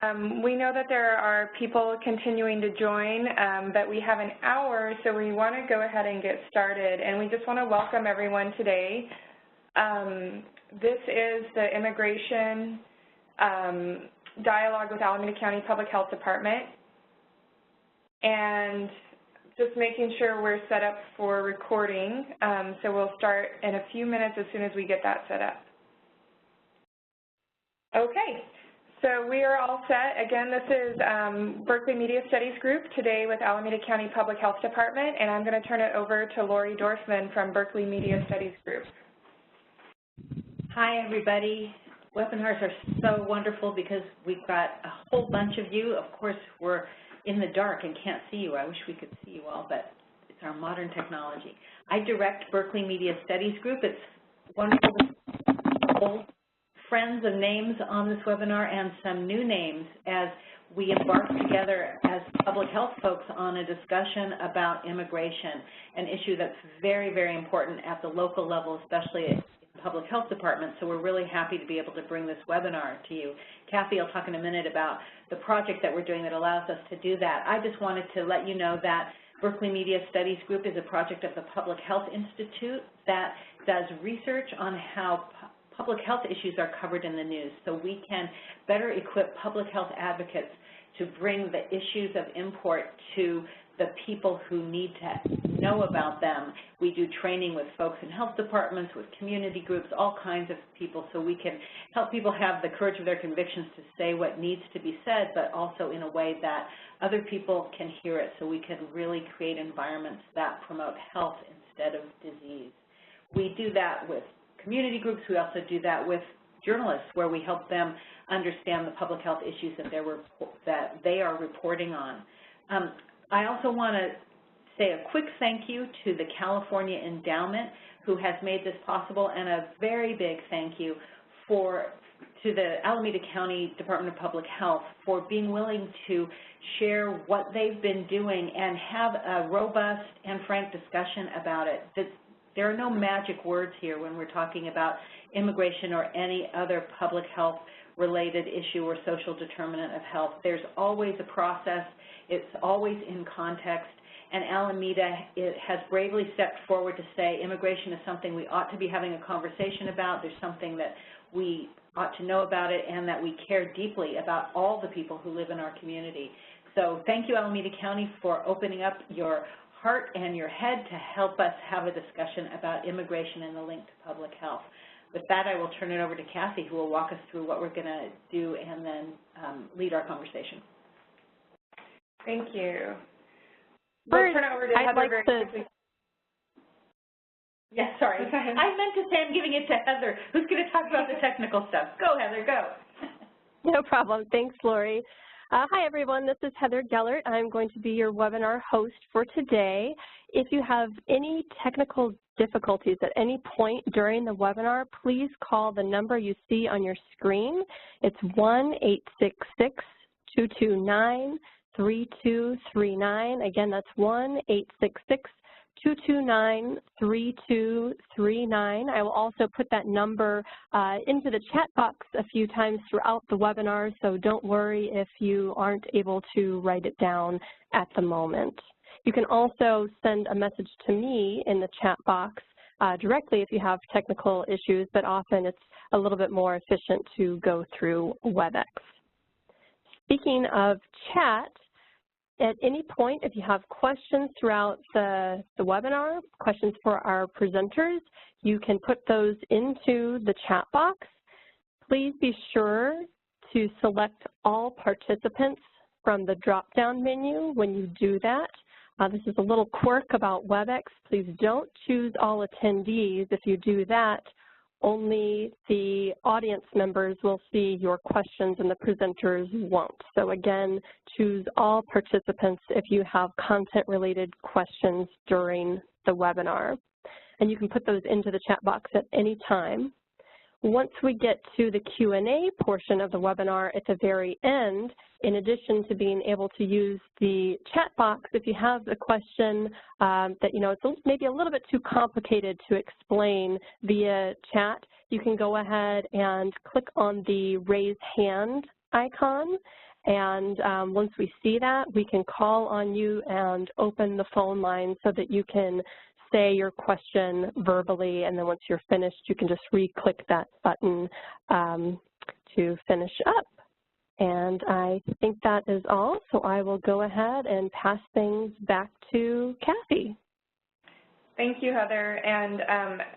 We know that there are people continuing to join, but we have an hour, so we want to go ahead and get started. And we just want to welcome everyone today. This is the Immigration Dialogue with Alameda County Public Health Department. And just making sure we're set up for recording. So we'll start in a few minutes as soon as we get that set up. Okay. So we are all set. Again, this is Berkeley Media Studies Group today with Alameda County Public Health Department, and I'm going to turn it over to Lori Dorfman from Berkeley Media Studies Group. Hi, everybody. Webinars are so wonderful because we've got a whole bunch of you. Of course, we're in the dark and can't see you. I wish we could see you all, but it's our modern technology. I direct Berkeley Media Studies Group. It's wonderful to old friends and names on this webinar and some new names as we embark together as public health folks on a discussion about immigration, an issue that's very, very important at the local level, especially in public health departments. So we're really happy to be able to bring this webinar to you. Kathy will talk in a minute about the project that we're doing that allows us to do that. I just wanted to let you know that Berkeley Media Studies Group is a project of the Public Health Institute that does research on how public health issues are covered in the news, so we can better equip public health advocates to bring the issues of import to the people who need to know about them. We do training with folks in health departments, with community groups, all kinds of people, so we can help people have the courage of their convictions to say what needs to be said, but also in a way that other people can hear it, so we can really create environments that promote health instead of disease. We do that with community groups. We also do that with journalists, where we help them understand the public health issues that they are reporting on. I also want to say a quick thank you to the California Endowment, who has made this possible, and a very big thank you to the Alameda County Department of Public Health for being willing to share what they've been doing and have a robust and frank discussion about it. There are no magic words here when we're talking about immigration or any other public health related issue or social determinant of health. There's always a process. It's always in context. And Alameda has bravely stepped forward to say immigration is something we ought to be having a conversation about. There's something that we ought to know about it, and that we care deeply about all the people who live in our community. So thank you, Alameda County, for opening up your heart and your head to help us have a discussion about immigration and the link to public health. With that, I will turn it over to Kathy, who will walk us through what we're going to do and then lead our conversation. Thank you. We'll turn it over to Heather very quickly. Yes, sorry. I meant to say I'm giving it to Heather, who's going to talk about the technical stuff. Go, Heather, go. No problem. Thanks, Lori. Hi, everyone. This is Heather Gellert. I'm going to be your webinar host for today. If you have any technical difficulties at any point during the webinar, please call the number you see on your screen. It's 1-866-229-3239. Again, that's 1-866-229-3239. I will also put that number into the chat box a few times throughout the webinar, so don't worry if you aren't able to write it down at the moment. You can also send a message to me in the chat box directly if you have technical issues, but often it's a little bit more efficient to go through WebEx. Speaking of chat, at any point, if you have questions throughout the webinar, questions for our presenters, you can put those into the chat box. Please be sure to select all participants from the drop-down menu when you do that. This is a little quirk about WebEx. Please don't choose all attendees. If you do that, only the audience members will see your questions and the presenters won't. So again, choose all participants if you have content-related questions during the webinar. And you can put those into the chat box at any time. Once we get to the Q&A portion of the webinar at the very end, in addition to being able to use the chat box, if you have a question that, it's maybe a little bit too complicated to explain via chat, you can go ahead and click on the raise hand icon. And once we see that, we can call on you and open the phone line so that you can say your question verbally, and then once you're finished, you can just re-click that button to finish up. And I think that is all, so I will go ahead and pass things back to Kathy. Thank you, Heather, and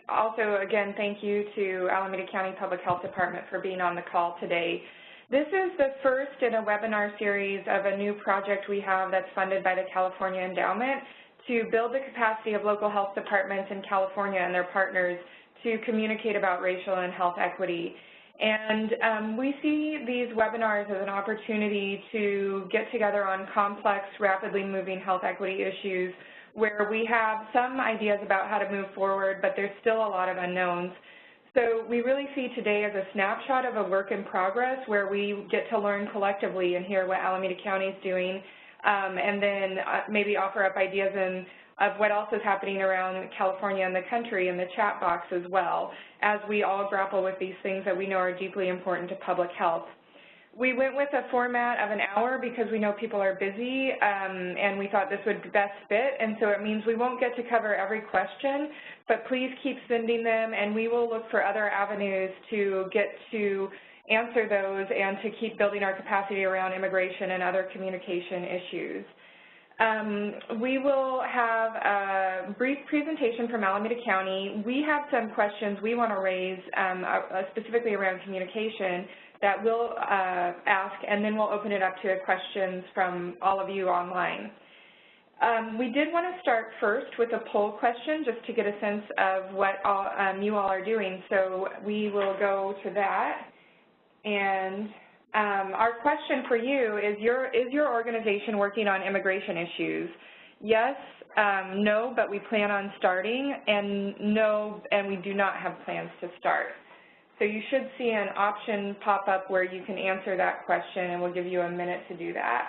also, again, thank you to Alameda County Public Health Department for being on the call today. This is the first in a webinar series of a new project we have that's funded by the California Endowment to build the capacity of local health departments in California and their partners to communicate about racial and health equity. And we see these webinars as an opportunity to get together on complex, rapidly moving health equity issues where we have some ideas about how to move forward, but there's still a lot of unknowns. So we really see today as a snapshot of a work in progress where we get to learn collectively and hear what Alameda County is doing, and then maybe offer up ideas of what else is happening around California and the country in the chat box as well, as we all grapple with these things that we know are deeply important to public health. We went with a format of an hour because we know people are busy, and we thought this would best fit, and so it means we won't get to cover every question, but please keep sending them, and we will look for other avenues to get to answer those and to keep building our capacity around immigration and other communication issues. We will have a brief presentation from Alameda County. We have some questions we want to raise specifically around communication that we'll ask, and then we'll open it up to questions from all of you online. We did want to start first with a poll question just to get a sense of what you all are doing, so we will go to that. And our question for you is your organization working on immigration issues? Yes, no, but we plan on starting, and no, and we do not have plans to start. So you should see an option pop up where you can answer that question, and we'll give you a minute to do that.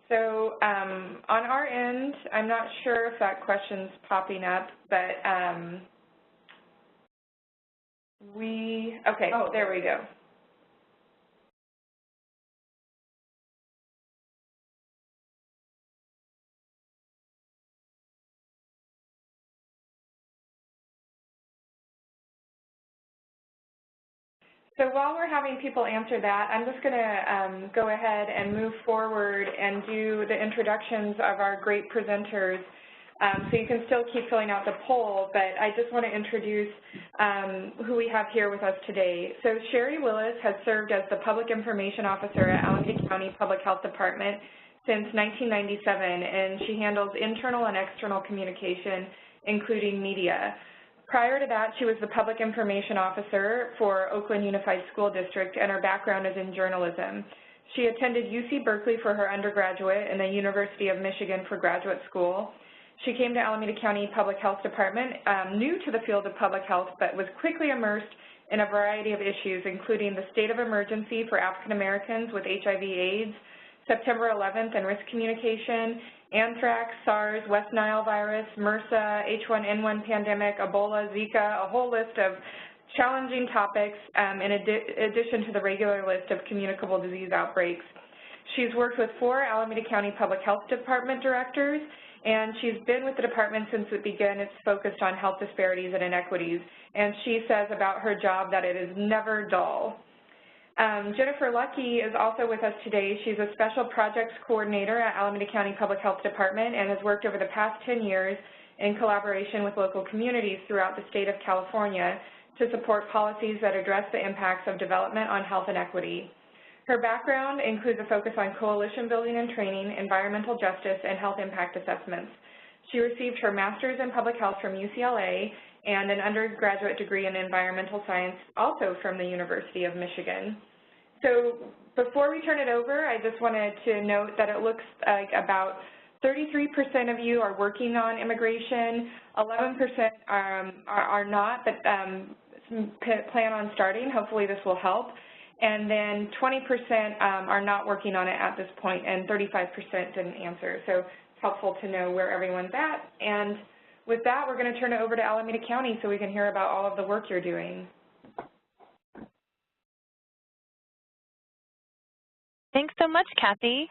So on our end, I'm not sure if that question's popping up, but okay, there we go. So while we're having people answer that, I'm just going to go ahead and move forward and do the introductions of our great presenters. So you can still keep filling out the poll, but I just want to introduce who we have here with us today. So Sherry Willis has served as the Public Information Officer at Alameda County Public Health Department since 1997, and she handles internal and external communication, including media. Prior to that, she was the Public Information Officer for Oakland Unified School District, and her background is in journalism. She attended UC Berkeley for her undergraduate and the University of Michigan for graduate school. She came to Alameda County Public Health Department, new to the field of public health, but was quickly immersed in a variety of issues, including the state of emergency for African Americans with HIV/AIDS, September 11th and risk communication, anthrax, SARS, West Nile virus, MRSA, H1N1 pandemic, Ebola, Zika, a whole list of challenging topics in addition to the regular list of communicable disease outbreaks. She's worked with 4 Alameda County Public Health Department directors, and she's been with the department since it began its focus on health disparities and inequities, and she says about her job that it is never dull. Jennifer Lucky is also with us today. She's a Special Projects Coordinator at Alameda County Public Health Department and has worked over the past 10 years in collaboration with local communities throughout the state of California to support policies that address the impacts of development on health and equity. Her background includes a focus on coalition building and training, environmental justice, and health impact assessments. She received her master's in public health from UCLA and an undergraduate degree in environmental science also from the University of Michigan. So before we turn it over, I just wanted to note that it looks like about 33% of you are working on immigration, 11% are not, but plan on starting. Hopefully this will help. and then 20% are not working on it at this point, and 35% didn't answer. So it's helpful to know where everyone's at. And with that, we're going to turn it over to Alameda County so we can hear about all of the work you're doing. Thanks so much, Kathy.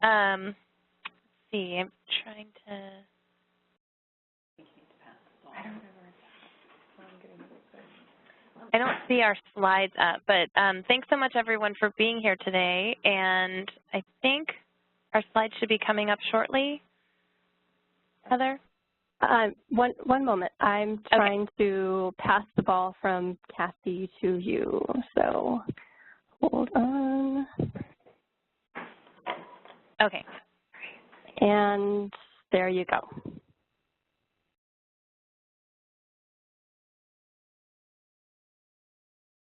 Let's see, I'm trying to. I don't see our slides up, but thanks so much, everyone, for being here today. And I think our slides should be coming up shortly. Heather? One moment. I'm trying to pass the ball from Kathy to you, so hold on. Okay. And there you go.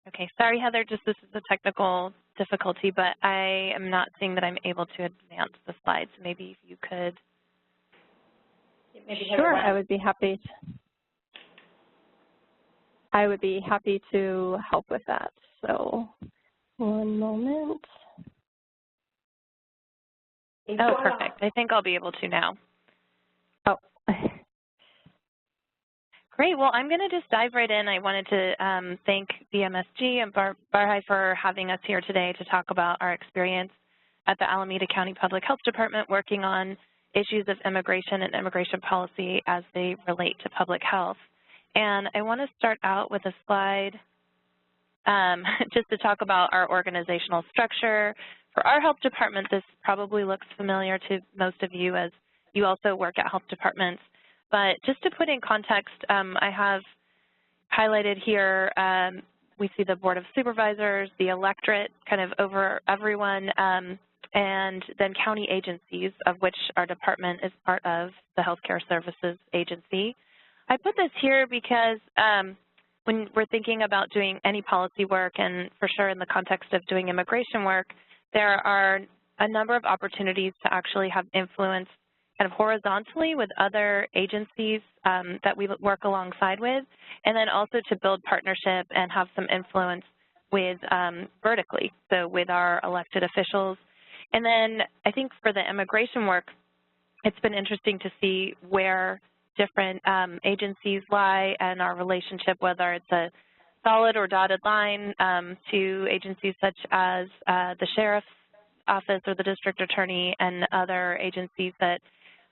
Okay, sorry, Heather, just this is a technical difficulty, but I am not seeing that I'm able to advance the slides. Maybe if you could. Sure, I would be happy to help with that. So, one moment. Oh, perfect. I think I'll be able to now. Oh. Great. Well, I'm going to just dive right in. I wanted to thank BMSG and Barhai for having us here today to talk about our experience at the Alameda County Public Health Department working on issues of immigration and immigration policy as they relate to public health. And I want to start out with a slide just to talk about our organizational structure. For our health department, this probably looks familiar to most of you as you also work at health departments. But just to put in context, I have highlighted here, we see the Board of Supervisors, the electorate kind of over everyone, and then county agencies, of which our department is part of, the Healthcare Services Agency. I put this here because when we're thinking about doing any policy work, and for sure in the context of doing immigration work, there are a number of opportunities to actually have influence kind of horizontally with other agencies that we work alongside with, and then also to build partnership and have some influence with vertically, so with our elected officials. And then I think for the immigration work, it's been interesting to see where different agencies lie and our relationship, whether it's a solid or dotted line to agencies such as the Sheriff's Office or the District Attorney and other agencies that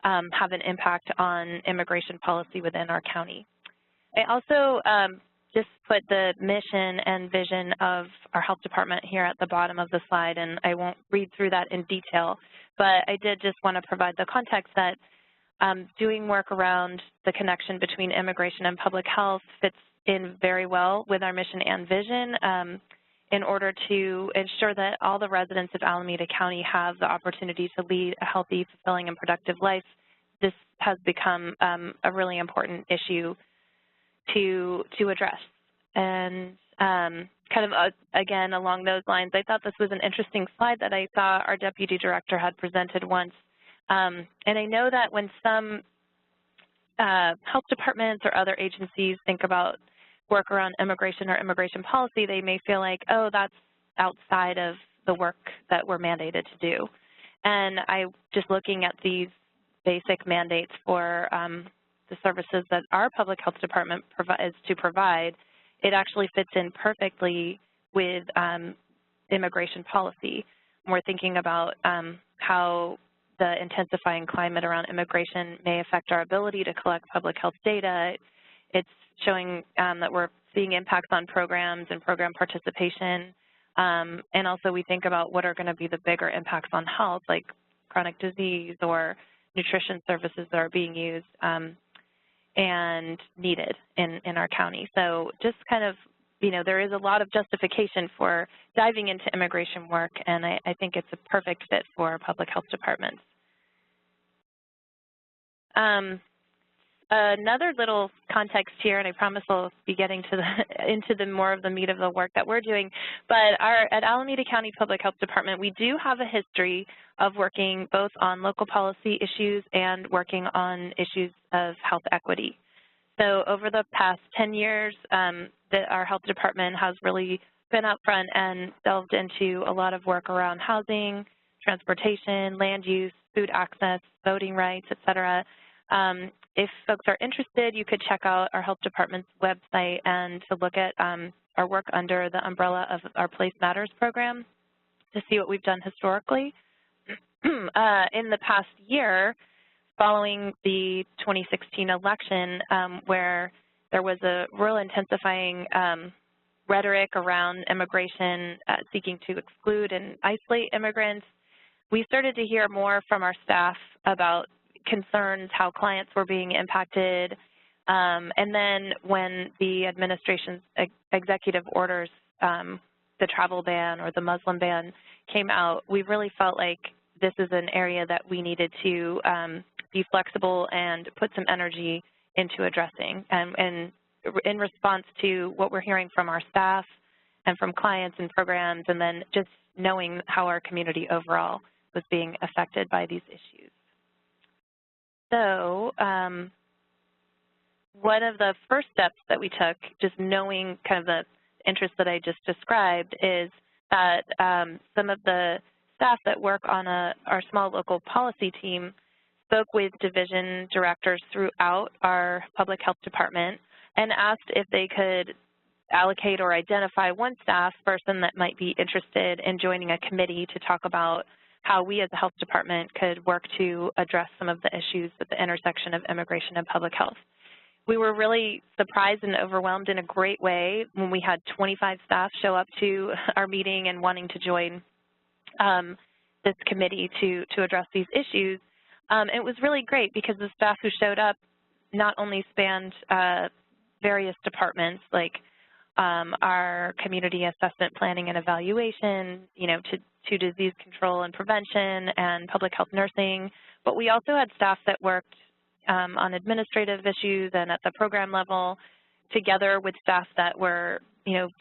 have an impact on immigration policy within our county. I also just put the mission and vision of our health department here at the bottom of the slide, and I won't read through that in detail, but I did just want to provide the context that doing work around the connection between immigration and public health fits in very well with our mission and vision in order to ensure that all the residents of Alameda County have the opportunity to lead a healthy, fulfilling, and productive life. This has become a really important issue to address. And kind of, again, along those lines, I thought this was an interesting slide that I saw our Deputy Director had presented once. And I know that when some health departments or other agencies think about work around immigration or immigration policy, they may feel like, oh, that's outside of the work that we're mandated to do. And I just looking at these basic mandates for the services that our public health department is to provide, it actually fits in perfectly with immigration policy. We're thinking about how the intensifying climate around immigration may affect our ability to collect public health data. It's showing that we're seeing impacts on programs and program participation. And also we think about what are going to be the bigger impacts on health, like chronic disease or nutrition services that are being used and needed in our county. So just kind of, you know, there is a lot of justification for diving into immigration work, and I think it's a perfect fit for public health departments. Another little context here, and I promise I'll be getting to into the more of the meat of the work that we're doing, but at Alameda County Public Health Department, we do have a history of working both on local policy issues and working on issues of health equity. So over the past 10 years, our health department has really been up front and delved into a lot of work around housing, transportation, land use, food access, voting rights, et cetera. If folks are interested, you could check out our health department's website and to look at our work under the umbrella of our Place Matters program to see what we've done historically. In the past year, following the 2016 election, where there was a real intensifying rhetoric around immigration seeking to exclude and isolate immigrants, we started to hear more from our staff about concerns, how clients were being impacted, and then when the administration's executive orders, the travel ban or the Muslim ban came out, we really felt like this is an area that we needed to be flexible and put some energy into addressing. And in response to what we're hearing from our staff and from clients and programs, and then just knowing how our community overall was being affected by these issues. So one of the first steps that we took, just knowing kind of the interest that I just described, is that some of the staff that work on our small local policy team spoke with division directors throughout our public health department and asked if they could allocate or identify one staff person that might be interested in joining a committee to talk about how we as a health department could work to address some of the issues at the intersection of immigration and public health. We were really surprised and overwhelmed in a great way when we had 25 staff show up to our meeting and wanting to join this committee to address these issues. It was really great because the staff who showed up not only spanned various departments like our community assessment planning and evaluation, to disease control and prevention and public health nursing, but we also had staff that worked on administrative issues and at the program level together with staff that were,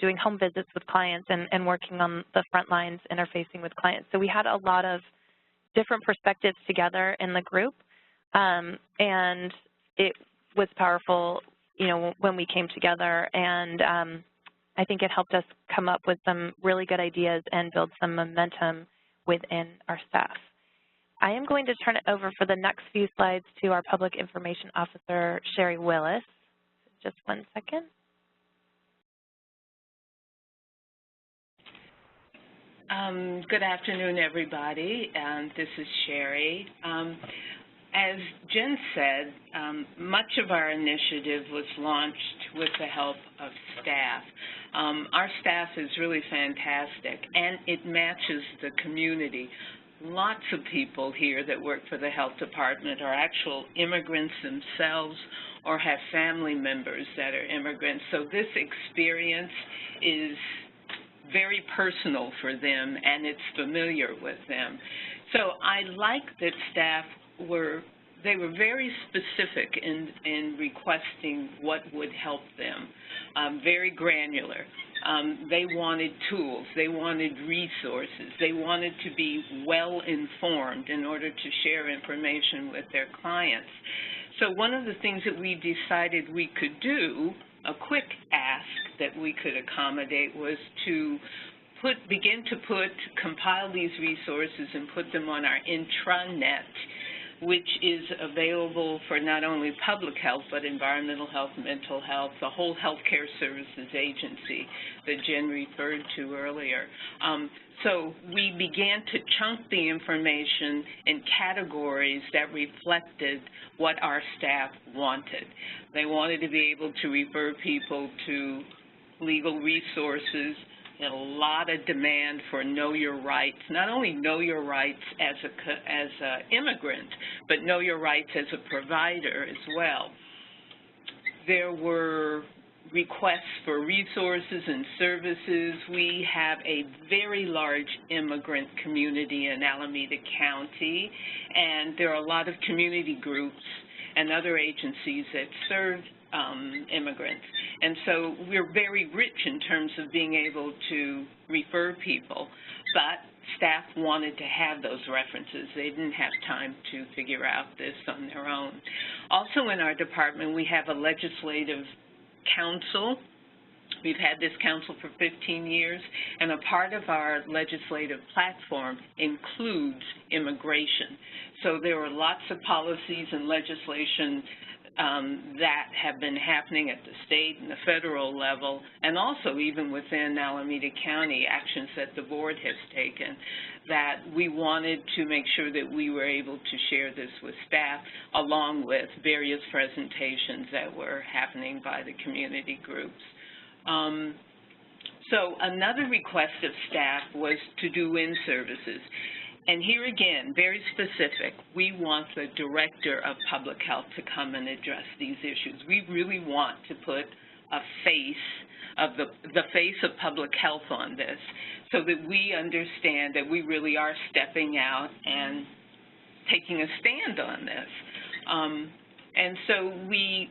doing home visits with clients and working on the front lines interfacing with clients. So we had a lot of different perspectives together in the group, and it was powerful, when we came together, and I think it helped us come up with some really good ideas and build some momentum within our staff. I am going to turn it over for the next few slides to our Public Information Officer, Sherry Willis. Just one second. Good afternoon, everybody. This is Sherry. As Jen said, much of our initiative was launched with the help of staff. Our staff is really fantastic, and it matches the community. Lots of people here that work for the health department are actual immigrants themselves or have family members that are immigrants. So this experience is very personal for them, and it's familiar with them. So I like that staff were very specific in requesting what would help them, very granular. They wanted tools, they wanted resources, they wanted to be well informed in order to share information with their clients. So one of the things that we decided we could do, a quick ask that we could accommodate, was to compile these resources and put them on our intranet, which is available for not only public health, but environmental health, mental health, the whole healthcare services agency that Jen referred to earlier. So we began to chunk the information in categories that reflected what our staff wanted. They wanted to be able to refer people to legal resources, and a lot of demand for know your rights, not only know your rights as an immigrant, but know your rights as a provider as well. There were requests for resources and services. We have a very large immigrant community in Alameda County, and there are a lot of community groups and other agencies that serve immigrants. And so we're very rich in terms of being able to refer people, but staff wanted to have those references. They didn't have time to figure out this on their own. Also in our department, we have a legislative council We've had this council for 15 years, and a part of our legislative platform includes immigration. So there are lots of policies and legislation that have been happening at the state and the federal level, and also even within Alameda County, actions that the board has taken, that we wanted to make sure that we were able to share this with staff, along with various presentations that were happening by the community groups. So another request of staff was to do in-services. And here again, very specific, we want the Director of Public Health to come and address these issues. We really want to put a face of the face of public health on this, so that we understand that we really are stepping out and taking a stand on this. And so we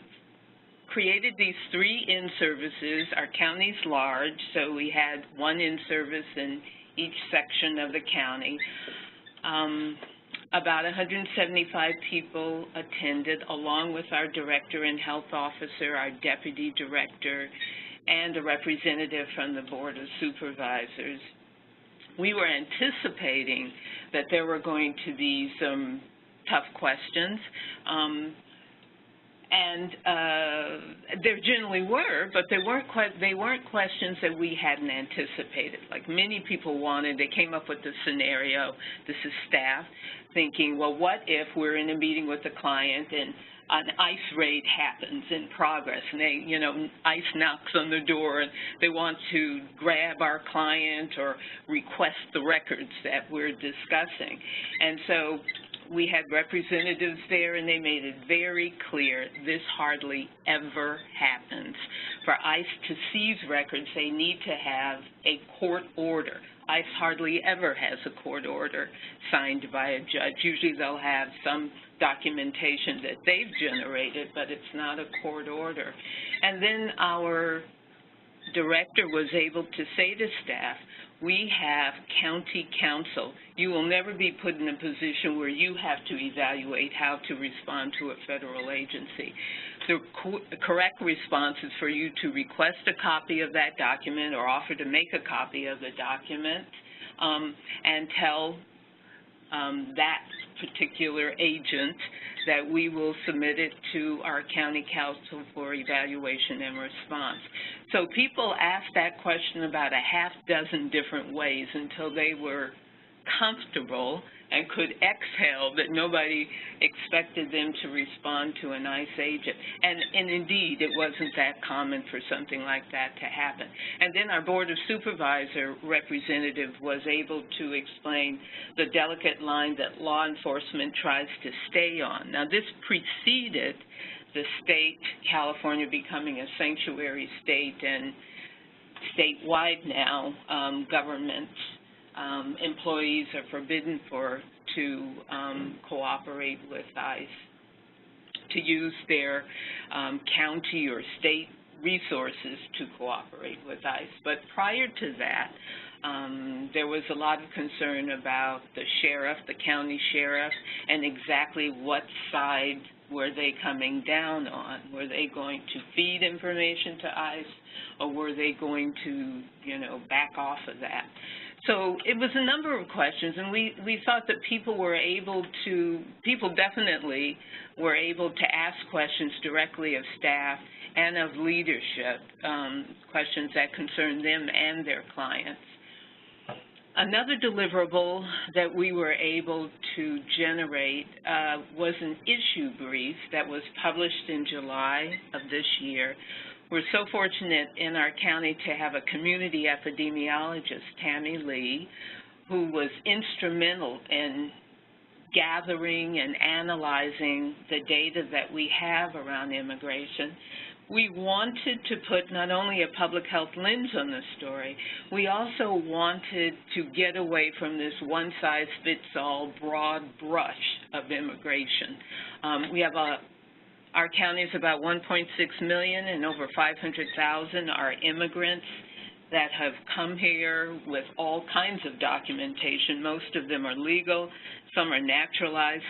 created these 3 in-services. Our county's large, so we had 1 in-service in each section of the county. About 175 people attended, along with our director and health officer, our deputy director, and a representative from the Board of Supervisors. We were anticipating that there were going to be some tough questions, and there generally were, but they weren't questions that we hadn't anticipated. Like many people wanted, they came up with the scenario, this is staff, thinking, well, what if we're in a meeting with a client and an ICE raid happens in progress, and they, ICE knocks on the door and they want to grab our client or request the records that we're discussing. And so we had representatives there, and they made it very clear this hardly ever happens. For ICE to seize records, they need to have a court order. ICE hardly ever has a court order signed by a judge. Usually they'll have some documentation that they've generated, but it's not a court order. And then our director was able to say to staff, we have county counsel. You will never be put in a position where you have to evaluate how to respond to a federal agency. The correct response is for you to request a copy of that document or offer to make a copy of the document and tell that particular agent that we will submit it to our county counsel for evaluation and response. So people asked that question about a half dozen different ways until they were comfortable and could exhale that nobody expected them to respond to an ICE agent. And indeed, it wasn't that common for something like that to happen. And then our Board of Supervisor representative was able to explain the delicate line that law enforcement tries to stay on. Now, this preceded the state, California, becoming a sanctuary state, and statewide now, government employees are forbidden to cooperate with ICE, to use their county or state resources to cooperate with ICE. But prior to that, there was a lot of concern about the sheriff, the county sheriff, and exactly what side were they coming down on. Were they going to feed information to ICE, or were they going to, back off of that? So it was a number of questions, and we thought that people definitely were able to ask questions directly of staff and of leadership, questions that concerned them and their clients. Another deliverable that we were able to generate was an issue brief that was published in July of this year. We're so fortunate in our county to have a community epidemiologist, Tammy Lee, who was instrumental in gathering and analyzing the data that we have around immigration. We wanted to put not only a public health lens on the story, we also wanted to get away from this one-size-fits-all broad brush of immigration. Our county is about 1.6 million, and over 500,000 are immigrants that have come here with all kinds of documentation. Most of them are legal. Some are naturalized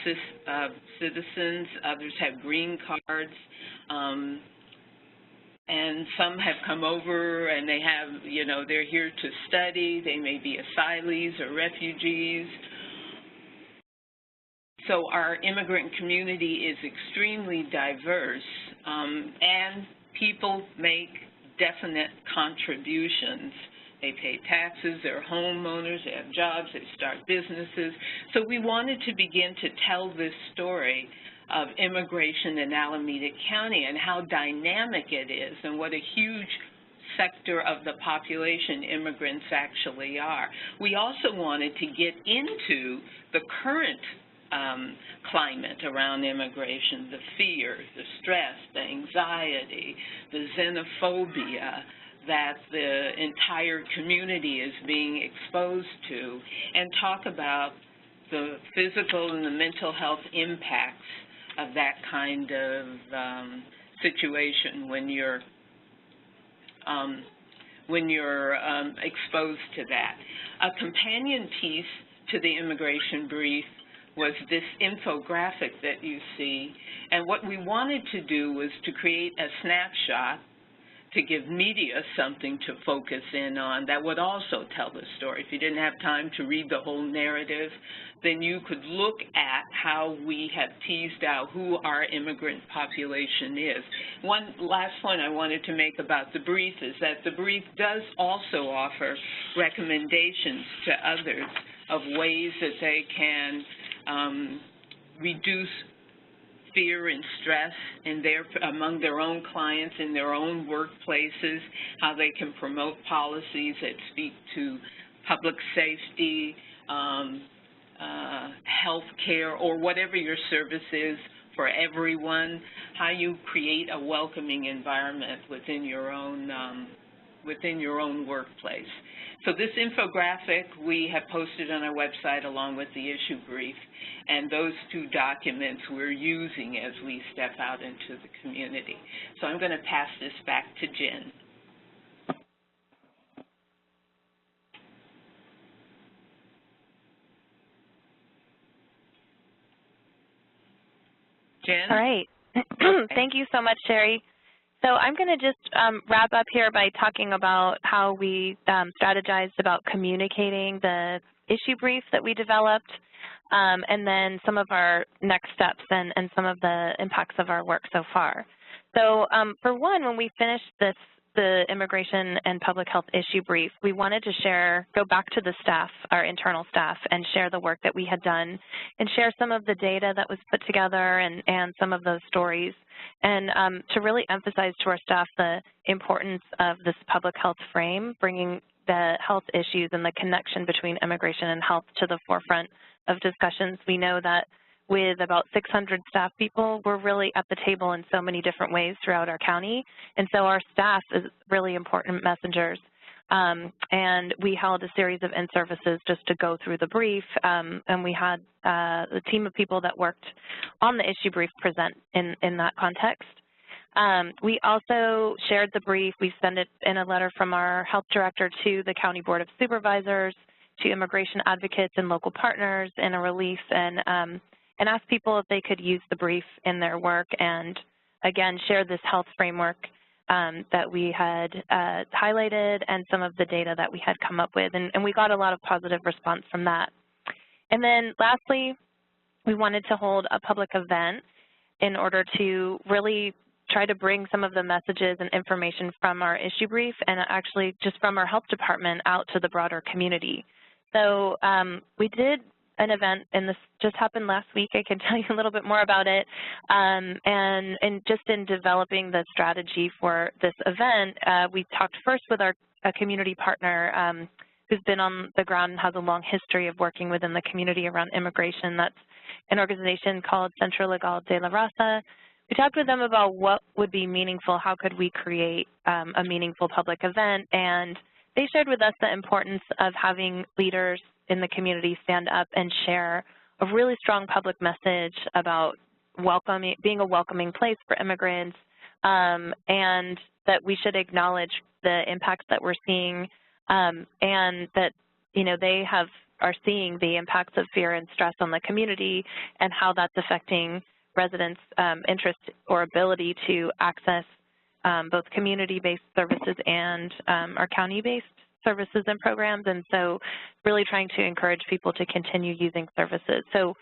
citizens. Others have green cards. and some have come over and they have, you know, they're here to study. They may be asylees or refugees. So our immigrant community is extremely diverse, and people make definite contributions. They pay taxes, they're homeowners, they have jobs, they start businesses. So we wanted to begin to tell this story of immigration in Alameda County and how dynamic it is and what a huge sector of the population immigrants actually are. We also wanted to get into the current climate around immigration, the fear, the stress, the anxiety, the xenophobia that the entire community is being exposed to, and talk about the physical and the mental health impacts of that kind of situation when you're exposed to that. A companion piece to the immigration brief was this infographic that you see, and what we wanted to do was to create a snapshot to give media something to focus in on that would also tell the story. If you didn't have time to read the whole narrative, then you could look at how we have teased out who our immigrant population is. One last point I wanted to make about the brief is that the brief does also offer recommendations to others of ways that they can reduce fear and stress among their own clients in their own workplaces, how they can promote policies that speak to public safety, health care, or whatever your service is for everyone, how you create a welcoming environment within your own workplace. So this infographic we have posted on our website along with the issue brief, and those two documents we're using as we step out into the community. So I'm going to pass this back to Jen. Jen? All right. Thank you so much, Sherry. So I'm going to just wrap up here by talking about how we strategized about communicating the issue brief that we developed, and then some of our next steps and some of the impacts of our work so far. So for one, when we finished the immigration and public health issue brief, we wanted to go back to the staff, our internal staff, and share the work that we had done and share some of the data that was put together and some of those stories, and to really emphasize to our staff the importance of this public health frame, bringing the health issues and the connection between immigration and health to the forefront of discussions. We know that with about 600 staff people, we're really at the table in so many different ways throughout our county, and so our staff is really important messengers. And we held a series of in-services just to go through the brief, and we had a team of people that worked on the issue brief present in that context. We also shared the brief. We sent it in a letter from our health director to the County Board of Supervisors, to immigration advocates and local partners in a release, and asked people if they could use the brief in their work, and again, share this health framework that we had highlighted and some of the data that we had come up with, and we got a lot of positive response from that. And then lastly, we wanted to hold a public event in order to really try to bring some of the messages and information from our issue brief and actually just from our health department out to the broader community. So we did an event, and this just happened last week. I can tell you a little bit more about it. And just in developing the strategy for this event, we talked first with a community partner who's been on the ground and has a long history of working within the community around immigration. That's an organization called Centro Legal de la Raza. We talked with them about what would be meaningful, how could we create a meaningful public event, and they shared with us the importance of having leaders in the community stand up and share a really strong public message about being a welcoming place for immigrants, and that we should acknowledge the impacts that we're seeing, and that, you know, they are seeing the impacts of fear and stress on the community and how that's affecting residents' interest or ability to access both community-based services and our county-based services and programs, and so really trying to encourage people to continue using services. So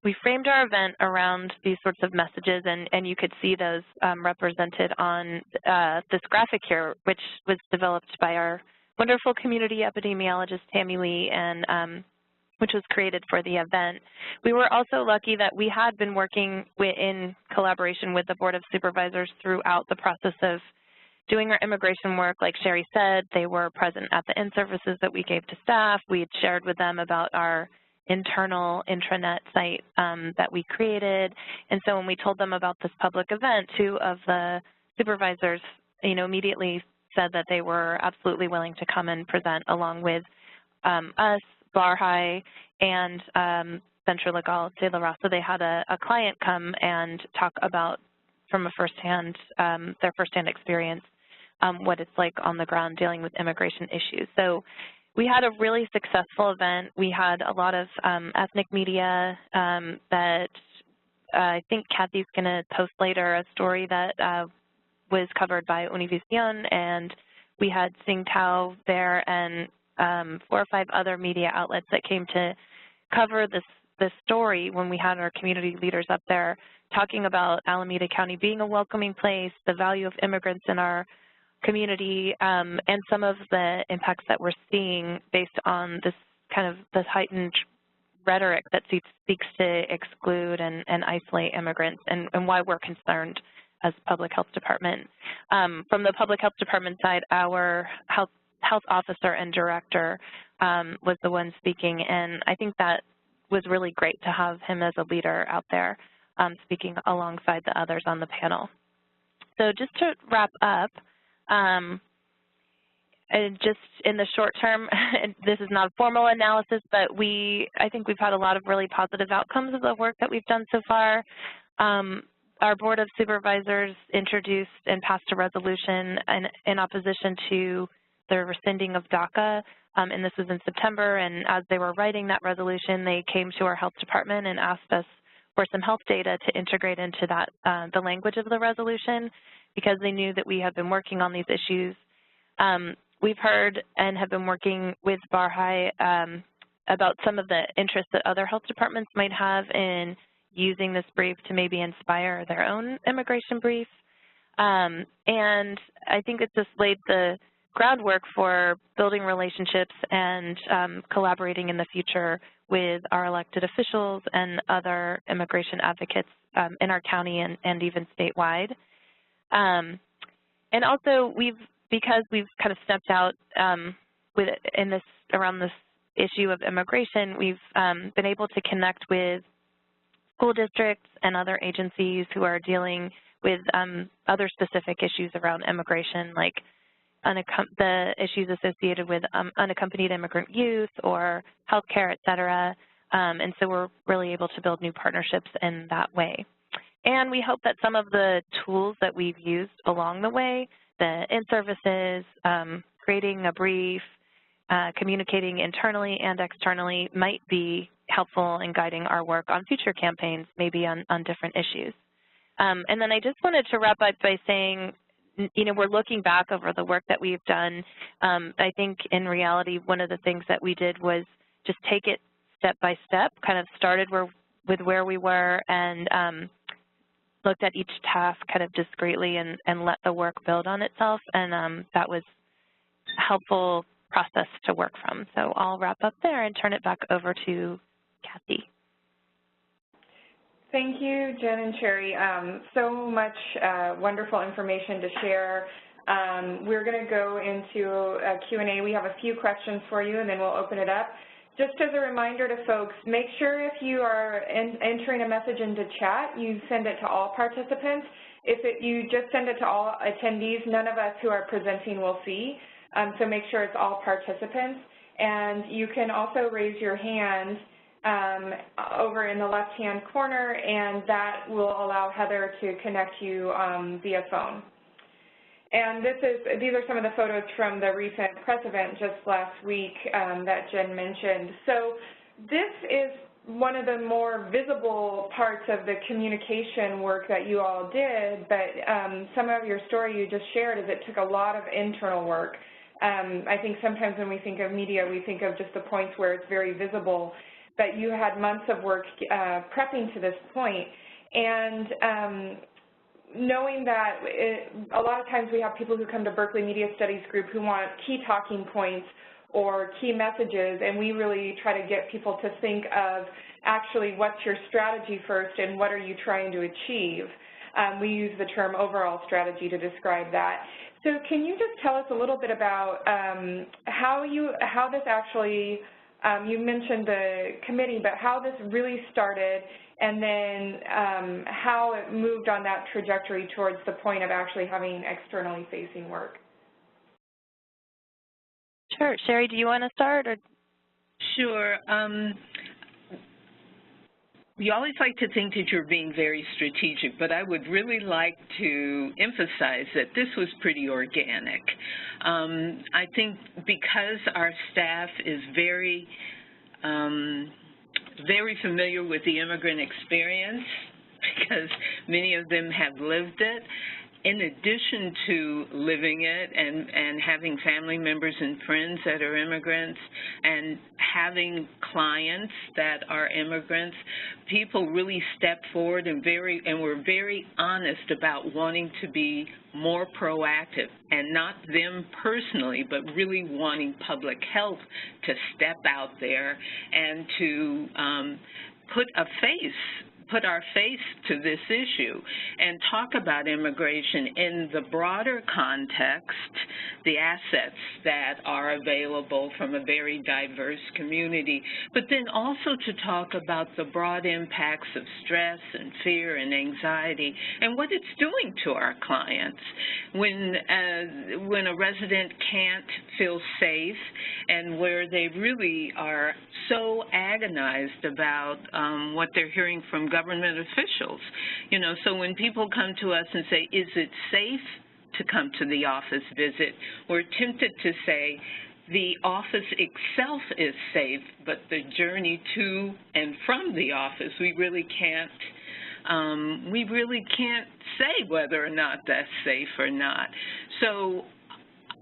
we framed our event around these sorts of messages, and you could see those represented on this graphic here, which was developed by our wonderful community epidemiologist, Tammy Lee, and which was created for the event. We were also lucky that we had been working in collaboration with the Board of Supervisors throughout the process of doing our immigration work. Like Sherry said, they were present at the in-services that we gave to staff. We had shared with them about our internal intranet site that we created. And so when we told them about this public event, 2 of the supervisors, immediately said that they were absolutely willing to come and present along with us, Barhai, and Centro Legal de la Raza. They had a client come and talk about, from a their firsthand experience, what it's like on the ground dealing with immigration issues. So we had a really successful event. We had a lot of ethnic media that I think Kathy's going to post later a story that was covered by Univision, and we had Sing Tao there and 4 or 5 other media outlets that came to cover this story when we had our community leaders up there talking about Alameda County being a welcoming place, the value of immigrants in our community, and some of the impacts that we're seeing based on this heightened rhetoric that seeks to exclude and isolate immigrants, and why we're concerned as public health department. From the public health department side, our health officer and director was the one speaking, and I think that was really great to have him as a leader out there speaking alongside the others on the panel. So just to wrap up, just in the short term, this is not a formal analysis, but I think we've had a lot of really positive outcomes of the work that we've done so far. Our Board of Supervisors introduced and passed a resolution in opposition to the rescinding of DACA, and this was in September, and as they were writing that resolution, they came to our health department and asked us for some health data to integrate into that, the language of the resolution, because they knew that we had been working on these issues. We've heard and have been working with Barhai about some of the interests that other health departments might have in using this brief to maybe inspire their own immigration brief. And I think it's just laid the groundwork for building relationships and collaborating in the future with our elected officials and other immigration advocates in our county and even statewide. And also, because we've kind of stepped out around this issue of immigration, we've been able to connect with school districts and other agencies who are dealing with other specific issues around immigration, like the issues associated with unaccompanied immigrant youth or healthcare, et cetera. And so we're really able to build new partnerships in that way. And we hope that some of the tools that we've used along the way, the in-services, creating a brief, communicating internally and externally, might be helpful in guiding our work on future campaigns, maybe on different issues. And then I just wanted to wrap up by saying, we're looking back over the work that we've done. I think in reality, one of the things that we did was just take it step by step, kind of started with where we were and looked at each task kind of discreetly and let the work build on itself. And that was a helpful process to work from. So I'll wrap up there and turn it back over to Kathy. Thank you, Jen and Sherry. So much wonderful information to share. We're going to go into a Q&A. We have a few questions for you, and then we'll open it up. Just as a reminder to folks, make sure if you are entering a message into chat, you send it to all participants. If you just send it to all attendees, none of us who are presenting will see. So make sure it's all participants. And you can also raise your hand over in the left-hand corner, and that will allow Heather to connect you via phone. And these are some of the photos from the recent press event just last week that Jen mentioned. So this is one of the more visible parts of the communication work that you all did, but some of your story you just shared is it took a lot of internal work. I think sometimes when we think of media, we think of just the points where it's very visible, but you had months of work prepping to this point. And knowing that a lot of times we have people who come to Berkeley Media Studies Group who want key talking points or key messages, and we really try to get people to think of actually what's your strategy first and what are you trying to achieve. We use the term overall strategy to describe that. So can you just tell us a little bit about how this actually, you mentioned the committee, but how this really started, and then how it moved on that trajectory towards the point of actually having externally facing work? Sure. Sherry, do you want to start? Or? Sure. You always like to think that you're being very strategic, but I would really like to emphasize that this was pretty organic. I think because our staff is very familiar with the immigrant experience, because many of them have lived it, in addition to living it and having family members and friends that are immigrants and having clients that are immigrants, people really stepped forward and were very honest about wanting to be more proactive, and not them personally, but really wanting public health to step out there and to put our face to this issue and talk about immigration in the broader context, the assets that are available from a very diverse community, but then also to talk about the broad impacts of stress and fear and anxiety and what it's doing to our clients. When a resident can't feel safe and where they really are so agonized about what they're hearing from government officials. You know, so when people come to us and say, is it safe to come to the office visit, we're tempted to say the office itself is safe, but the journey to and from the office, we really can't say whether or not that's safe or not. So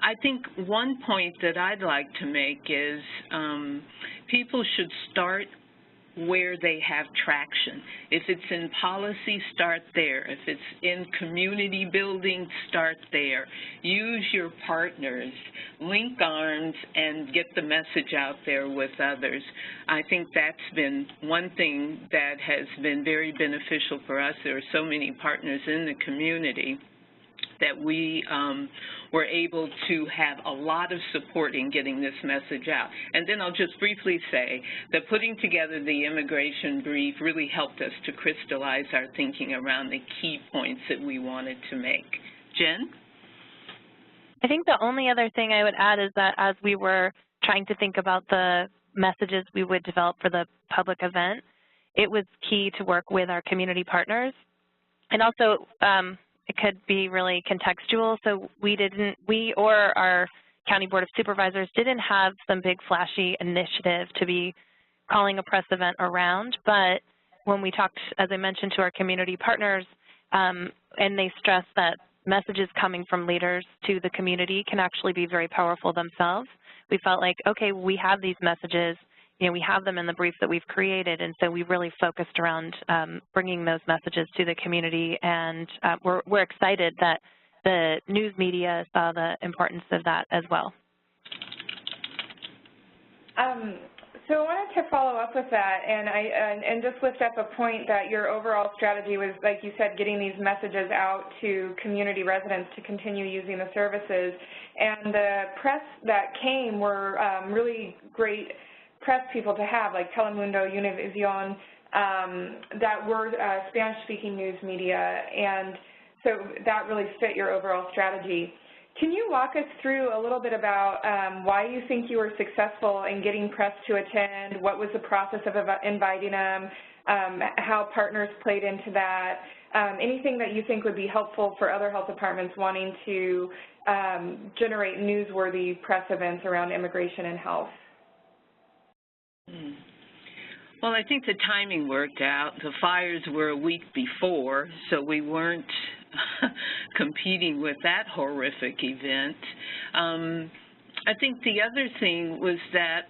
I think one point that I'd like to make is people should start where they have traction. If it's in policy, start there. If it's in community building, start there. Use your partners, link arms, and get the message out there with others. I think that's been one thing that has been very beneficial for us. There are so many partners in the community that we were able to have a lot of support in getting this message out. And then I'll just briefly say that putting together the immigration brief really helped us to crystallize our thinking around the key points that we wanted to make. Jen? I think the only other thing I would add is that as we were trying to think about the messages we would develop for the public event, it was key to work with our community partners. And also, it could be really contextual, so we or our County Board of Supervisors didn't have some big flashy initiative to be calling a press event around, but when we talked, as I mentioned, to our community partners, and they stressed that messages coming from leaders to the community can actually be very powerful themselves, we felt like, okay, we have these messages, you know, we have them in the brief that we've created, and so we really focused around bringing those messages to the community, and we're excited that the news media saw the importance of that as well. So I wanted to follow up with that and just lift up a point that your overall strategy was, like you said, getting these messages out to community residents to continue using the services. And the press that came were really great press people to have, like Telemundo, Univision, that were Spanish-speaking news media, and so that really fit your overall strategy. Can you walk us through a little bit about why you think you were successful in getting press to attend? What was the process of inviting them? How partners played into that? Anything that you think would be helpful for other health departments wanting to generate newsworthy press events around immigration and health? Well, I think the timing worked out. The fires were a week before, so we weren't competing with that horrific event. I think the other thing was that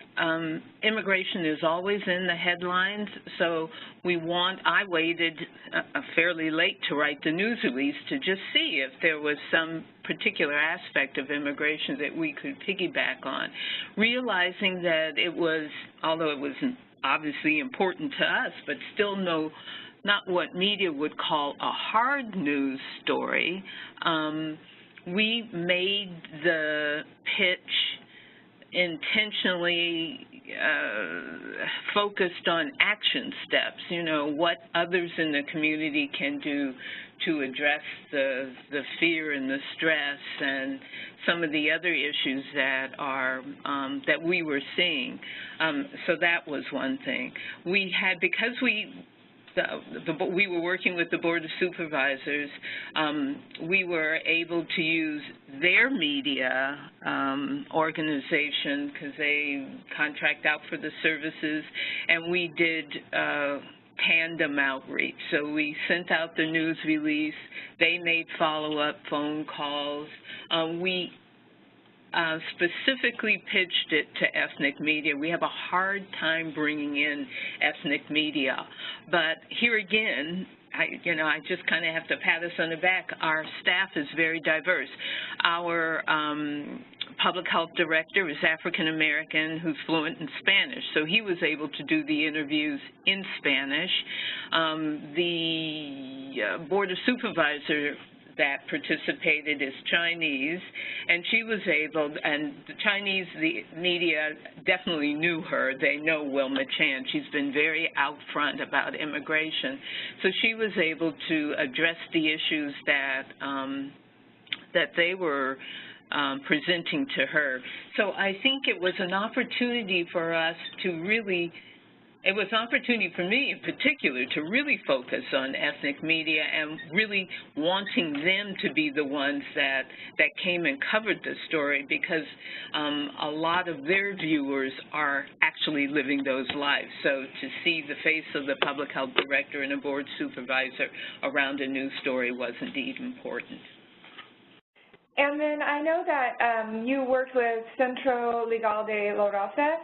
immigration is always in the headlines, so I waited fairly late to write the news release to just see if there was some particular aspect of immigration that we could piggyback on, realizing that it was, although it was obviously important to us, but still not what media would call a hard news story. We made the pitch intentionally focused on action steps, what others in the community can do to address the fear and the stress and some of the other issues that we were seeing. So that was one thing. We had, because we were working with the Board of Supervisors, we were able to use their media organization because they contract out for the services, and we did tandem outreach. So we sent out the news release. They made follow-up phone calls. We specifically pitched it to ethnic media. We have a hard time bringing in ethnic media, but here again, I just kind of have to pat us on the back. Our staff is very diverse. Our public health director is African American who's fluent in Spanish, so he was able to do the interviews in Spanish. The Board of Supervisors that participated is Chinese, and she was able, and the Chinese, the media definitely knew her. They know Wilma Chan. She's been very out front about immigration. So she was able to address the issues that they were presenting to her. So I think it was an opportunity for us to really, it was an opportunity for me in particular to really focus on ethnic media and really wanting them to be the ones that came and covered the story, because a lot of their viewers are actually living those lives. So to see the face of the public health director and a board supervisor around a news story was indeed important. And then I know that you worked with Centro Legal de La Raza,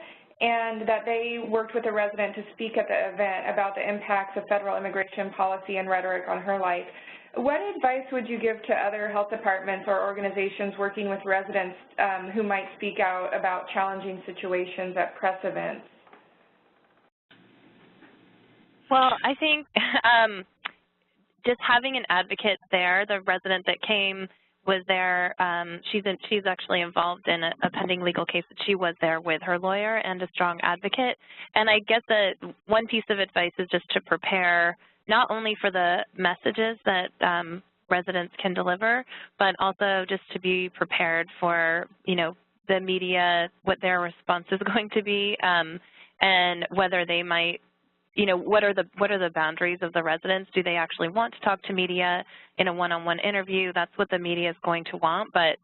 and that they worked with a resident to speak at the event about the impacts of federal immigration policy and rhetoric on her life. What advice would you give to other health departments or organizations working with residents who might speak out about challenging situations at press events? Well, I think just having an advocate there, the resident that came was there. She's actually involved in a pending legal case that she was there with her lawyer and a strong advocate. And I guess that one piece of advice is just to prepare not only for the messages that residents can deliver, but also just to be prepared for, the media, what their response is going to be, and whether they might, what are the boundaries of the residents? Do they actually want to talk to media in a one-on-one interview? That's what the media is going to want. But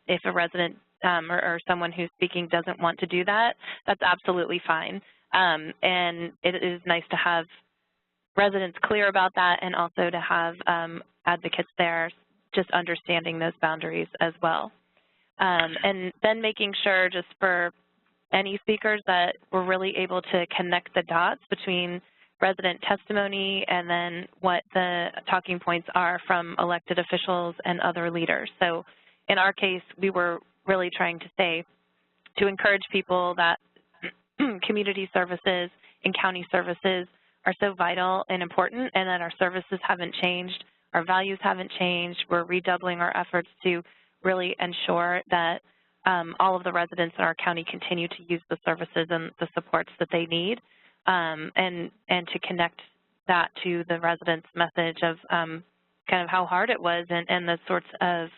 if a resident or someone who's speaking doesn't want to do that, that's absolutely fine. And it is nice to have residents clear about that, and also to have advocates there just understanding those boundaries as well. And then making sure, just for any speakers, that we're really able to connect the dots between resident testimony and then what the talking points are from elected officials and other leaders. So in our case, we were really trying to encourage people that community services and county services are so vital and important, and that our services haven't changed, our values haven't changed. We're redoubling our efforts to really ensure that all of the residents in our county continue to use the services and the supports that they need, and to connect that to the residents' message of kind of how hard it was and the sorts of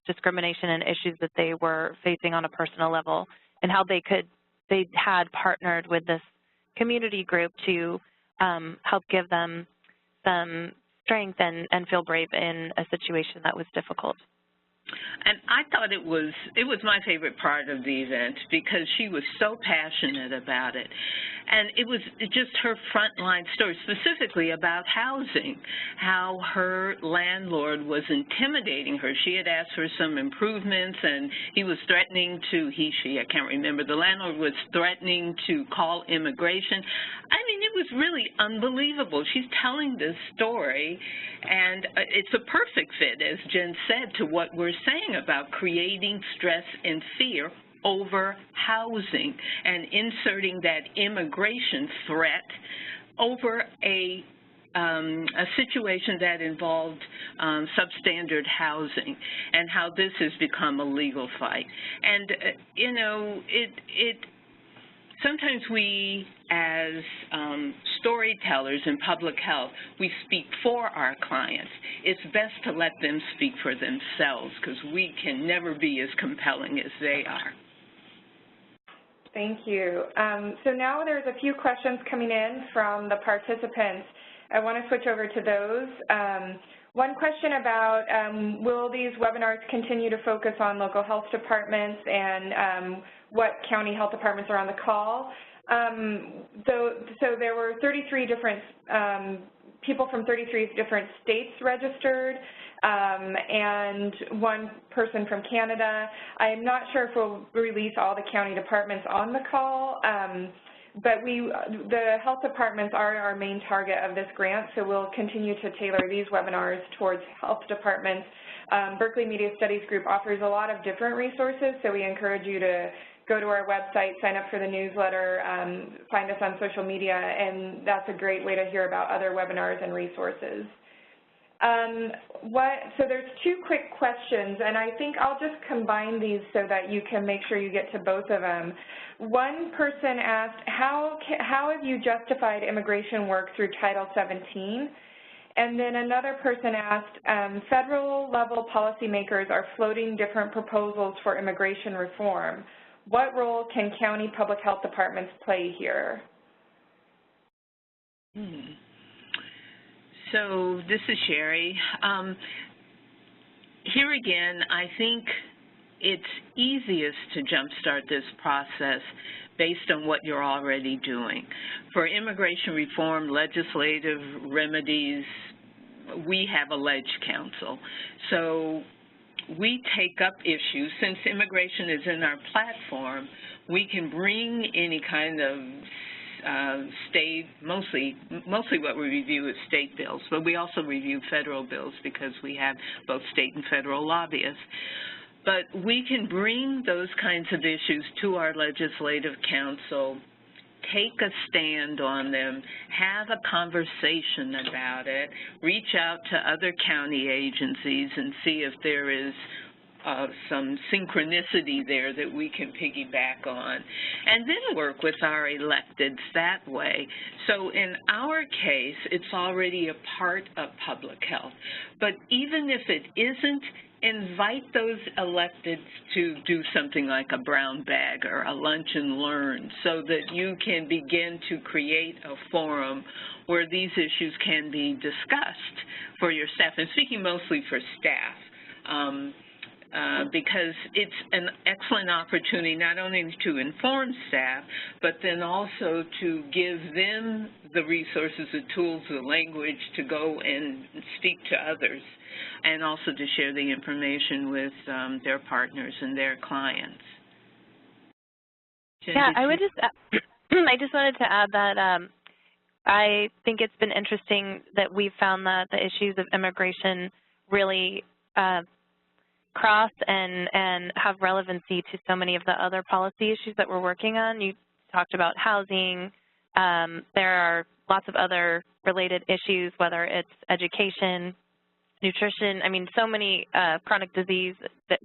discrimination and issues that they were facing on a personal level, and how they had partnered with this community group to help give them some strength and feel brave in a situation that was difficult. And I thought it was my favorite part of the event because she was so passionate about it. And it was just her frontline story, specifically about housing, how her landlord was intimidating her. She had asked for some improvements, and he was threatening to, she, I can't remember, the landlord was threatening to call immigration. I mean, it was really unbelievable. She's telling this story, and it's a perfect fit, as Jen said, to what we're saying about creating stress and fear over housing and inserting that immigration threat over a situation that involved substandard housing, and how this has become a legal fight. And, you know, sometimes we, as storytellers in public health, we speak for our clients. It's best to let them speak for themselves because we can never be as compelling as they are. Thank you. So now there's a few questions coming in from the participants. I want to switch over to those. One question about will these webinars continue to focus on local health departments and what county health departments are on the call? So there were 33 different people from 33 different states registered, and one person from Canada. I'm not sure if we'll release all the county departments on the call, but the health departments are our main target of this grant, so we'll continue to tailor these webinars towards health departments. Berkeley Media Studies Group offers a lot of different resources, so we encourage you to go to our website, sign up for the newsletter, find us on social media, and that's a great way to hear about other webinars and resources. So there's two quick questions, and I think I'll just combine these so that you can make sure you get to both of them. One person asked, how have you justified immigration work through Title 17? And then another person asked, federal level policymakers are floating different proposals for immigration reform. What role can county public health departments play here? So this is Sherry. Here again, I think it's easiest to jumpstart this process based on what you're already doing. For immigration reform, legislative remedies, we have a ledge council. So we take up issues. Since immigration is in our platform, we can bring any kind of state, mostly what we review is state bills, but we also review federal bills because we have both state and federal lobbyists. But we can bring those kinds of issues to our legislative council, take a stand on them, have a conversation about it, reach out to other county agencies and see if there is some synchronicity there that we can piggyback on, and then work with our electeds that way. So in our case, it's already a part of public health. But even if it isn't, invite those electeds to do something like a brown bag or a lunch and learn so that you can begin to create a forum where these issues can be discussed for your staff, and speaking mostly for staff. Because it's an excellent opportunity not only to inform staff, but then also to give them the resources, the tools, the language to go and speak to others, and also to share the information with their partners and their clients. Jen, yeah, I just wanted to add that I think it's been interesting that we've found that the issues of immigration really cross and have relevancy to so many of the other policy issues that we're working on. You talked about housing. There are lots of other related issues, whether it's education, nutrition. I mean, so many chronic disease.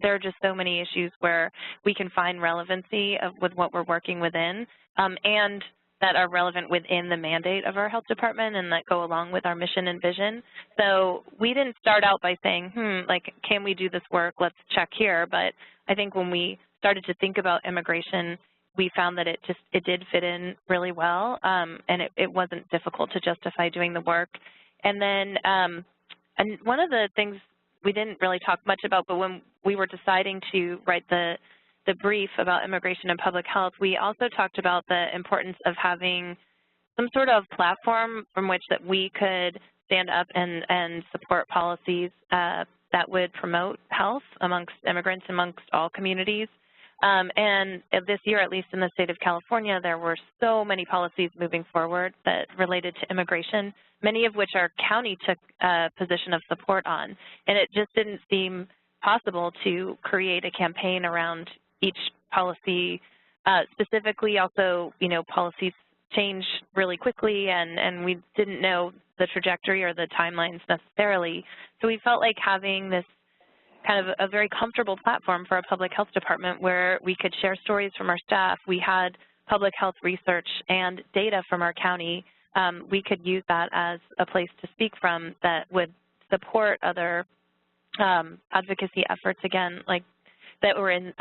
There are just so many issues where we can find relevancy with what we're working within, and that are relevant within the mandate of our health department and that go along with our mission and vision. So we didn't start out by saying, like, can we do this work? Let's check here. But I think when we started to think about immigration, we found that it did fit in really well, and it wasn't difficult to justify doing the work. And then and one of the things we didn't really talk much about, but when we were deciding to write the brief about immigration and public health, we also talked about the importance of having some sort of platform from which that we could stand up and support policies that would promote health amongst immigrants, amongst all communities. And this year, at least in the state of California, there were so many policies moving forward that related to immigration, many of which our county took a position of support on. And it just didn't seem possible to create a campaign around each policy. Specifically, also, you know, policies change really quickly, and we didn't know the trajectory or the timelines necessarily. So we felt like having this kind of a very comfortable platform for a public health department where we could share stories from our staff. We had public health research and data from our county. We could use that as a place to speak from that would support other advocacy efforts, again, like that were in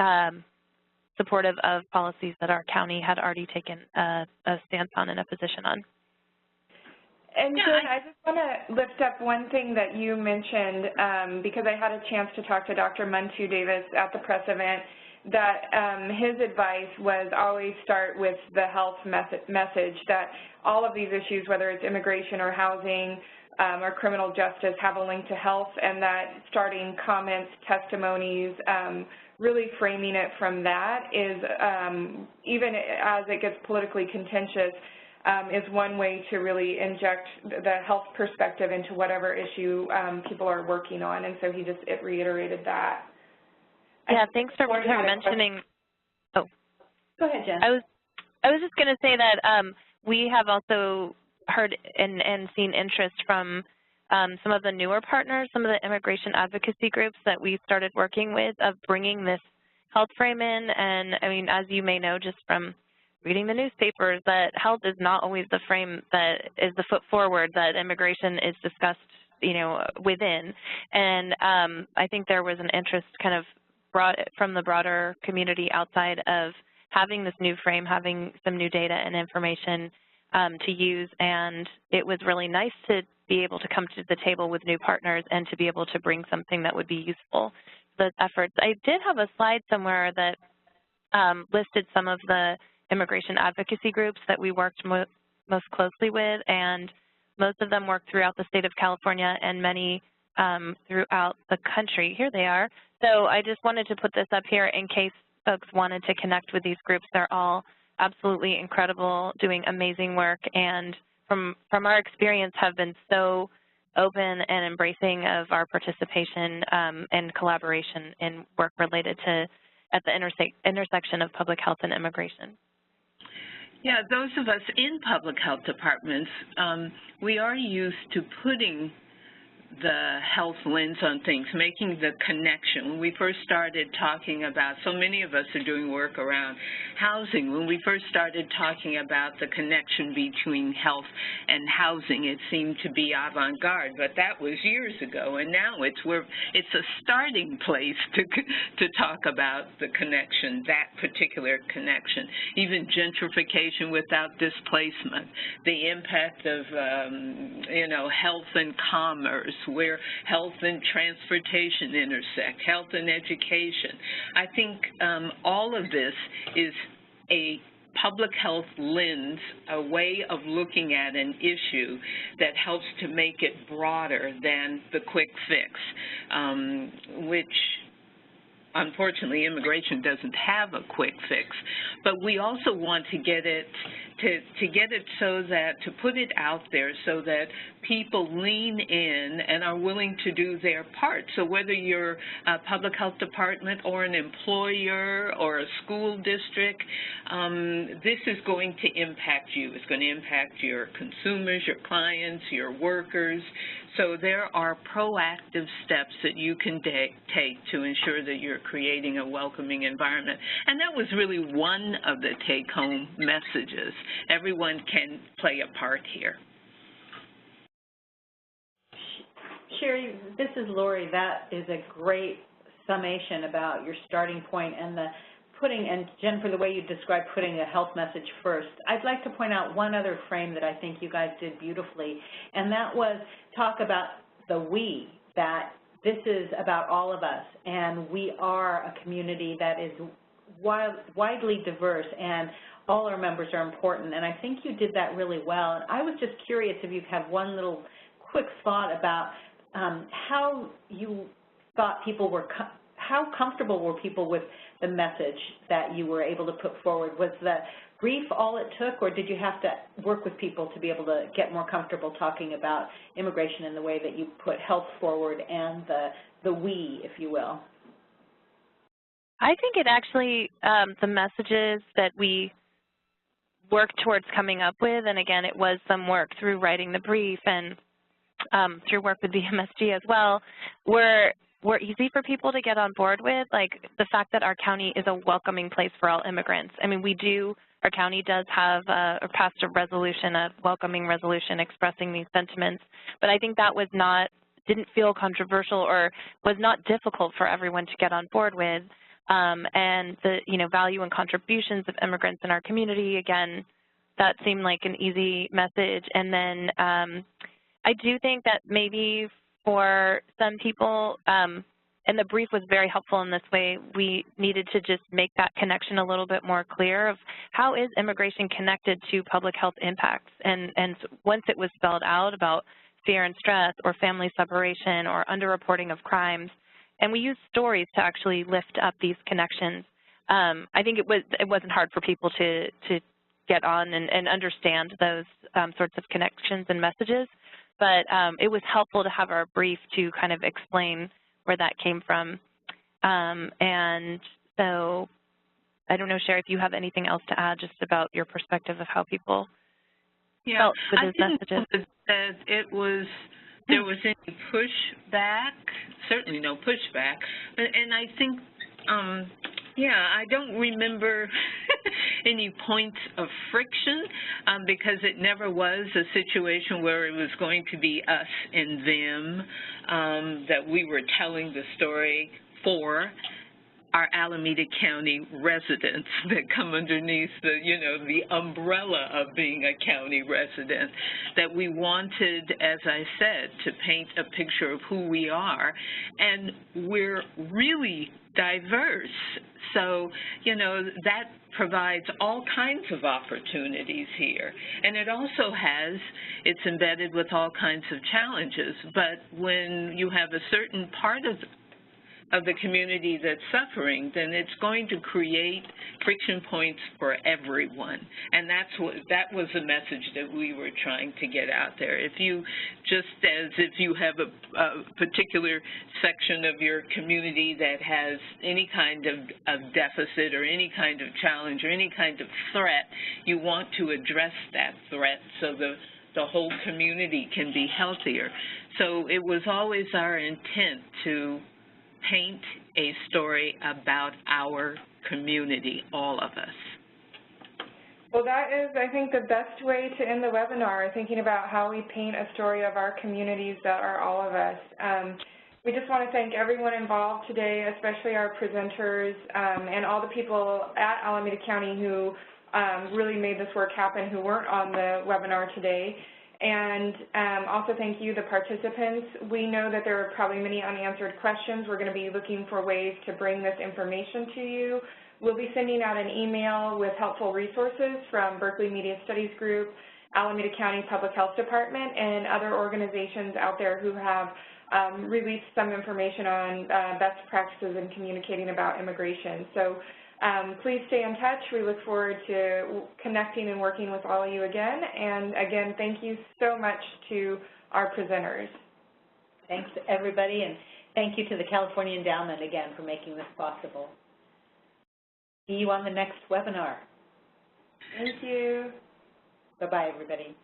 supportive of policies that our county had already taken a stance on and a position on. And Jen, I just want to lift up one thing that you mentioned, because I had a chance to talk to Dr. Muntu Davis at the press event, that his advice was always start with the health message, that all of these issues, whether it's immigration or housing or criminal justice, have a link to health, and that starting comments, testimonies, really framing it from that is, even as it gets politically contentious, is one way to really inject the health perspective into whatever issue people are working on, and so he just reiterated that. Yeah, thanks for mentioning. Oh, go ahead, Jen. I was just going to say that we have also heard and seen interest from some of the newer partners, some of the immigration advocacy groups that we started working with, of bringing this health frame in. And I mean, as you may know, just from reading the newspapers, that health is not always the frame that is the foot forward that immigration is discussed, you know, within. And I think there was an interest kind of brought from the broader community outside of having this new frame, having some new data and information to use. And it was really nice to be able to come to the table with new partners and to be able to bring something that would be useful to those efforts. I did have a slide somewhere that listed some of the immigration advocacy groups that we worked most closely with, and most of them work throughout the state of California and many throughout the country. Here they are. So I just wanted to put this up here in case folks wanted to connect with these groups. They're all absolutely incredible, doing amazing work, and from our experience have been so open and embracing of our participation and collaboration in work related to at the intersection of public health and immigration. Yeah, those of us in public health departments, we are used to putting the health lens on things, making the connection. When we first started talking about, so many of us are doing work around housing. When we first started talking about the connection between health and housing, it seemed to be avant-garde, but that was years ago, and now it's a starting place to talk about the connection, that particular connection. Even gentrification without displacement, the impact of health and commerce, where health and transportation intersect, health and education. I think all of this is a public health lens, a way of looking at an issue that helps to make it broader than the quick fix, which unfortunately immigration doesn't have a quick fix. But we also want to get it so that, to put it out there so that people lean in and are willing to do their part. So whether you're a public health department or an employer or a school district, this is going to impact you. It's going to impact your consumers, your clients, your workers. So there are proactive steps that you can take to ensure that you're creating a welcoming environment. And that was really one of the take-home messages. Everyone can play a part here. Sherry, this is Lori. That is a great summation about your starting point and the putting, and Jennifer, the way you described putting a health message first. I'd like to point out one other frame that I think you guys did beautifully, and that was talk about the we, that this is about all of us, and we are a community that is widely diverse, and all our members are important, and I think you did that really well. And I was just curious if you have one little quick thought about how you thought people were, how comfortable were people with the message that you were able to put forward? Was the brief all it took, or did you have to work with people to be able to get more comfortable talking about immigration in the way that you put health forward and the we, if you will? I think it actually, the messages that we worked towards coming up with, and again, it was some work through writing the brief and through work with the MSG as well, were easy for people to get on board with, like the fact that our county is a welcoming place for all immigrants. I mean, our county does have passed a resolution, a welcoming resolution expressing these sentiments, but I think that was didn't feel controversial or was not difficult for everyone to get on board with. And the, value and contributions of immigrants in our community, again, that seemed like an easy message. And then I do think that maybe for some people, and the brief was very helpful in this way, we needed to just make that connection a little bit more clear of how is immigration connected to public health impacts. And once it was spelled out about fear and stress or family separation or underreporting of crimes, and we used stories to actually lift up these connections, I think it wasn't hard for people to get on and understand those sorts of connections and messages. But it was helpful to have our brief to kind of explain where that came from. And so I don't know, Sherry, if you have anything else to add just about your perspective of how people felt with those messages. There was any pushback, certainly no pushback, and I think, I don't remember any points of friction because it never was a situation where it was going to be us and them, that we were telling the story for our Alameda County residents that come underneath the umbrella of being a county resident, that we wanted, as I said, to paint a picture of who we are, and we're really diverse. So, that provides all kinds of opportunities here. And it also it's embedded with all kinds of challenges, but when you have a certain part of the community that's suffering, then it's going to create friction points for everyone. And that was the message that we were trying to get out there. If you have a particular section of your community that has any kind of deficit or any kind of challenge or any kind of threat, you want to address that threat so the whole community can be healthier. So it was always our intent to paint a story about our community, all of us. Well, that is, I think, the best way to end the webinar, thinking about how we paint a story of our communities that are all of us. We just want to thank everyone involved today, especially our presenters and all the people at Alameda County who really made this work happen, who weren't on the webinar today. And also thank you, the participants. We know that there are probably many unanswered questions. We're going to be looking for ways to bring this information to you. We'll be sending out an email with helpful resources from Berkeley Media Studies Group, Alameda County Public Health Department, and other organizations out there who have released some information on best practices in communicating about immigration. So please stay in touch. We look forward to connecting and working with all of you again. And again, thank you so much to our presenters. Thanks to everybody, and thank you to the California Endowment again for making this possible. See you on the next webinar. Thank you. Bye-bye, everybody.